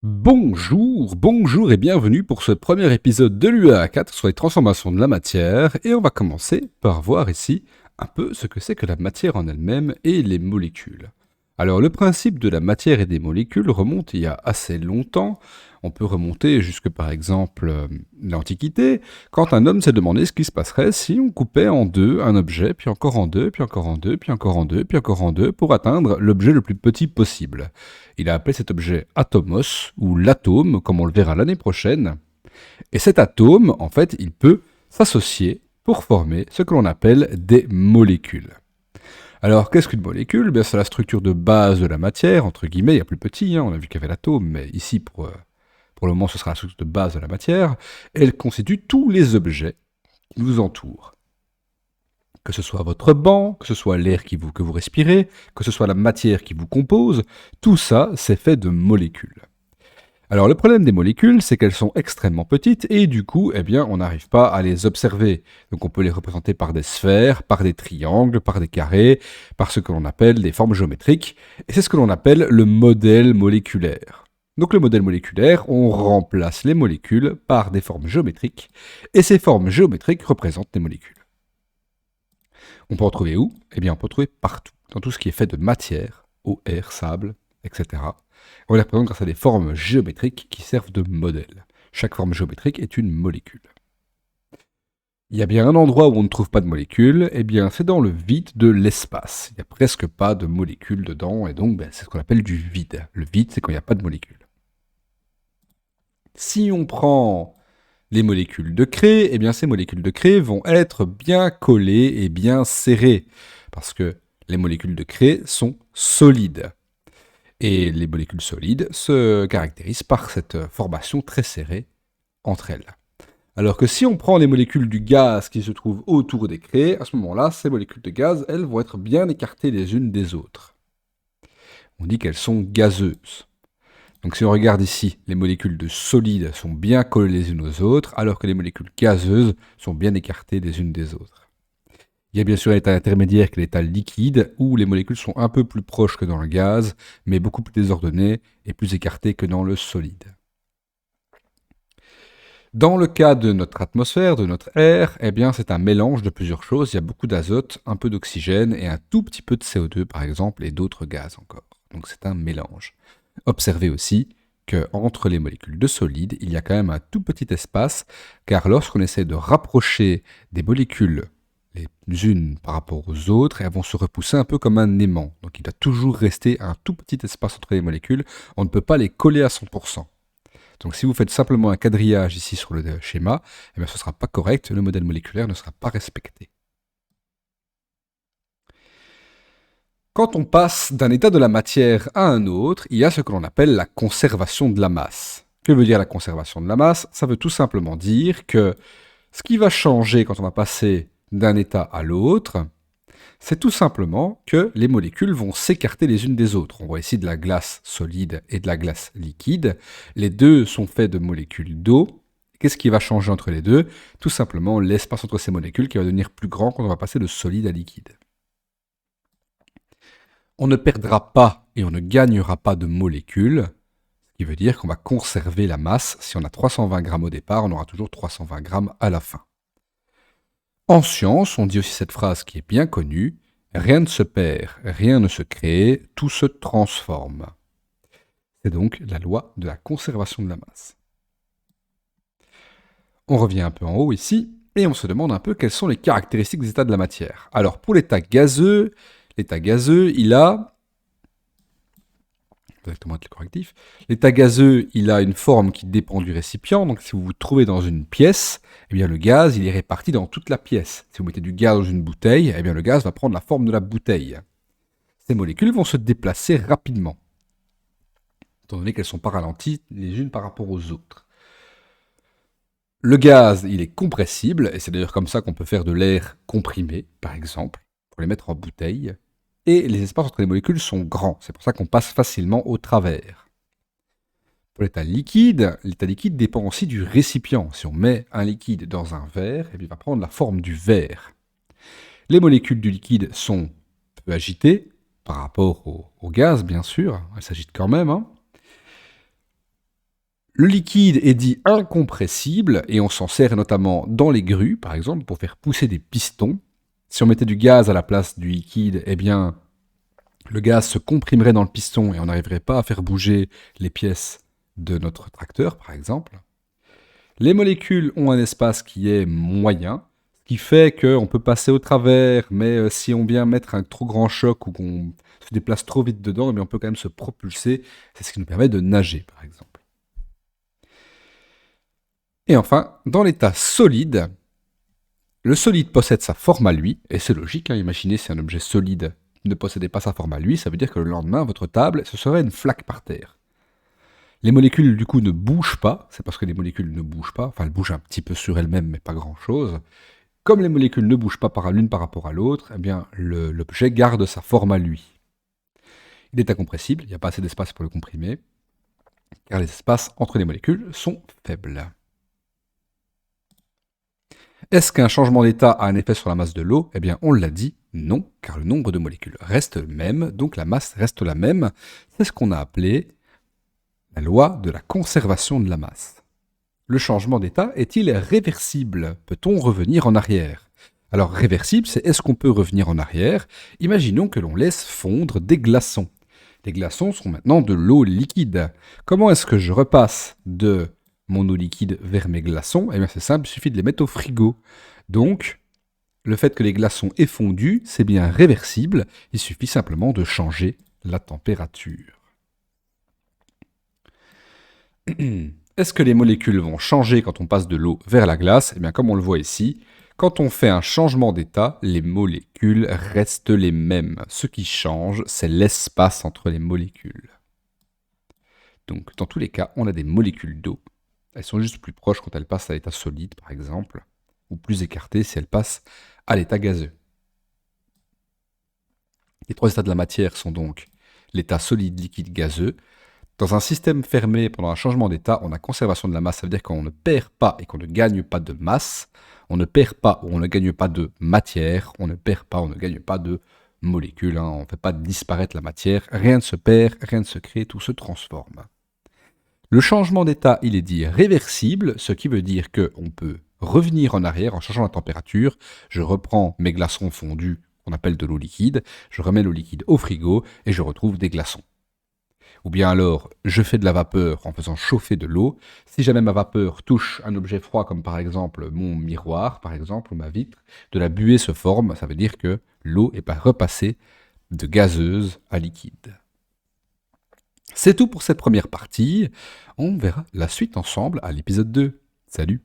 Bonjour et bienvenue pour ce premier épisode de l'UA4 sur les transformations de la matière et on va commencer par voir ici un peu ce que c'est que la matière en elle-même et les molécules. Alors le principe de la matière et des molécules remonte il y a assez longtemps, on peut remonter jusque par exemple l'Antiquité, quand un homme s'est demandé ce qui se passerait si on coupait en deux un objet, puis encore en deux, puis encore en deux, puis encore en deux, puis encore en deux, pour atteindre l'objet le plus petit possible. Il a appelé cet objet atomos, ou l'atome, comme on le verra l'année prochaine. Et cet atome, en fait, il peut s'associer pour former ce que l'on appelle des molécules. Alors, qu'est-ce qu'une molécule? Bien, c'est la structure de base de la matière, entre guillemets, il y a plus petit, on a vu qu'il y avait l'atome, mais ici, pour le moment, ce sera la structure de base de la matière. Elle constitue tous les objets qui nous entourent. Que ce soit votre banc, que ce soit l'air que vous respirez, que ce soit la matière qui vous compose, tout ça, c'est fait de molécules. Alors le problème des molécules, c'est qu'elles sont extrêmement petites et du coup, eh bien, on n'arrive pas à les observer. Donc on peut les représenter par des sphères, par des triangles, par des carrés, par ce que l'on appelle des formes géométriques. Et c'est ce que l'on appelle le modèle moléculaire. Donc le modèle moléculaire, on remplace les molécules par des formes géométriques et ces formes géométriques représentent les molécules. On peut en trouver où? Eh bien, on peut en trouver partout, dans tout ce qui est fait de matière, eau, air, sable, etc. On les représente grâce à des formes géométriques qui servent de modèle. Chaque forme géométrique est une molécule. Il y a bien un endroit où on ne trouve pas de molécules, eh bien c'est dans le vide de l'espace. Il n'y a presque pas de molécules dedans, et donc c'est ce qu'on appelle du vide. Le vide, c'est quand il n'y a pas de molécules. Si on prend les molécules de Cray, eh bien ces molécules de Cray vont être bien collées et bien serrées, parce que les molécules de Cray sont solides. Et les molécules solides se caractérisent par cette formation très serrée entre elles. Alors que si on prend les molécules du gaz qui se trouvent autour des Cray, à ce moment-là, ces molécules de gaz, elles vont être bien écartées les unes des autres. On dit qu'elles sont gazeuses. Donc si on regarde ici, les molécules de solides sont bien collées les unes aux autres, alors que les molécules gazeuses sont bien écartées les unes des autres. Il y a bien sûr l'état intermédiaire qui est l'état liquide, où les molécules sont un peu plus proches que dans le gaz, mais beaucoup plus désordonnées et plus écartées que dans le solide. Dans le cas de notre atmosphère, de notre air, eh bien c'est un mélange de plusieurs choses. Il y a beaucoup d'azote, un peu d'oxygène et un tout petit peu de CO2 par exemple, et d'autres gaz encore. Donc c'est un mélange. Observez aussi qu'entre les molécules de solide, il y a quand même un tout petit espace, car lorsqu'on essaie de rapprocher des molécules les unes par rapport aux autres, elles vont se repousser un peu comme un aimant. Donc il doit toujours rester un tout petit espace entre les molécules, on ne peut pas les coller à 100%. Donc si vous faites simplement un quadrillage ici sur le schéma, eh bien, ce ne sera pas correct, le modèle moléculaire ne sera pas respecté. Quand on passe d'un état de la matière à un autre, il y a ce que l'on appelle la conservation de la masse. Que veut dire la conservation de la masse? Ça veut tout simplement dire que ce qui va changer quand on va passer d'un état à l'autre, c'est tout simplement que les molécules vont s'écarter les unes des autres. On voit ici de la glace solide et de la glace liquide. Les deux sont faits de molécules d'eau. Qu'est-ce qui va changer entre les deux? Tout simplement l'espace entre ces molécules qui va devenir plus grand quand on va passer de solide à liquide. On ne perdra pas et on ne gagnera pas de molécules, ce qui veut dire qu'on va conserver la masse. Si on a 320 grammes au départ, on aura toujours 320 grammes à la fin. En science, on dit aussi cette phrase qui est bien connue, rien ne se perd, rien ne se crée, tout se transforme. C'est donc la loi de la conservation de la masse. On revient un peu en haut ici, et on se demande un peu quelles sont les caractéristiques des états de la matière. Alors pour l'état gazeux, il a exactement le correctif. L'état gazeux, il a une forme qui dépend du récipient. Donc, si vous vous trouvez dans une pièce, eh bien, le gaz, il est réparti dans toute la pièce. Si vous mettez du gaz dans une bouteille, eh bien, le gaz va prendre la forme de la bouteille. Ces molécules vont se déplacer rapidement, étant donné qu'elles sont pas ralenties les unes par rapport aux autres. Le gaz, il est compressible, et c'est d'ailleurs comme ça qu'on peut faire de l'air comprimé, par exemple, pour les mettre en bouteille. Et les espaces entre les molécules sont grands, c'est pour ça qu'on passe facilement au travers. Pour l'état liquide dépend aussi du récipient. Si on met un liquide dans un verre, il va prendre la forme du verre. Les molécules du liquide sont peu agitées par rapport au gaz, bien sûr, elles s'agitent quand même. Le liquide est dit incompressible et on s'en sert notamment dans les grues, par exemple, pour faire pousser des pistons. Si on mettait du gaz à la place du liquide, eh bien, le gaz se comprimerait dans le piston et on n'arriverait pas à faire bouger les pièces de notre tracteur, par exemple. Les molécules ont un espace qui est moyen, ce qui fait qu'on peut passer au travers, mais si on vient mettre un trop grand choc ou qu'on se déplace trop vite dedans, eh bien, on peut quand même se propulser. C'est ce qui nous permet de nager, par exemple. Et enfin, dans l'état solide, le solide possède sa forme à lui, et c'est logique, hein, imaginez si un objet solide ne possédait pas sa forme à lui, ça veut dire que le lendemain, votre table, ce serait une flaque par terre. Les molécules, du coup, ne bougent pas, c'est parce que les molécules ne bougent pas, enfin elles bougent un petit peu sur elles-mêmes, mais pas grand-chose. Comme les molécules ne bougent pas l'une par rapport à l'autre, eh bien l'objet garde sa forme à lui. Il est incompressible, il n'y a pas assez d'espace pour le comprimer, car les espaces entre les molécules sont faibles. Est-ce qu'un changement d'état a un effet sur la masse de l'eau? Eh bien, on l'a dit, non, car le nombre de molécules reste le même, donc la masse reste la même. C'est ce qu'on a appelé la loi de la conservation de la masse. Le changement d'état est-il réversible? Peut-on revenir en arrière? Alors, réversible, c'est est-ce qu'on peut revenir en arrière? Imaginons que l'on laisse fondre des glaçons. Les glaçons sont maintenant de l'eau liquide. Comment est-ce que je repasse de mon eau liquide vers mes glaçons? Eh bien, c'est simple, il suffit de les mettre au frigo. Donc, le fait que les glaçons aient fondu, c'est bien réversible. Il suffit simplement de changer la température. Est-ce que les molécules vont changer quand on passe de l'eau vers la glace? Eh bien, comme on le voit ici, quand on fait un changement d'état, les molécules restent les mêmes. Ce qui change, c'est l'espace entre les molécules. Donc, dans tous les cas, on a des molécules d'eau. Elles sont juste plus proches quand elles passent à l'état solide, par exemple, ou plus écartées si elles passent à l'état gazeux. Les trois états de la matière sont donc l'état solide, liquide, gazeux. Dans un système fermé, pendant un changement d'état, on a conservation de la masse. Ça veut dire qu'on ne perd pas et qu'on ne gagne pas de masse. On ne perd pas ou on ne gagne pas de matière. On ne perd pas, on ne gagne pas de molécules. On ne fait pas disparaître la matière. Rien ne se perd, rien ne se crée, tout se transforme. Le changement d'état, il est dit réversible, ce qui veut dire qu'on peut revenir en arrière en changeant la température. Je reprends mes glaçons fondus, qu'on appelle de l'eau liquide. Je remets l'eau liquide au frigo et je retrouve des glaçons. Ou bien alors, je fais de la vapeur en faisant chauffer de l'eau. Si jamais ma vapeur touche un objet froid, comme par exemple mon miroir, par exemple, ou ma vitre, de la buée se forme, ça veut dire que l'eau est repassée de gazeuse à liquide. C'est tout pour cette première partie. On verra la suite ensemble à l'épisode 2. Salut!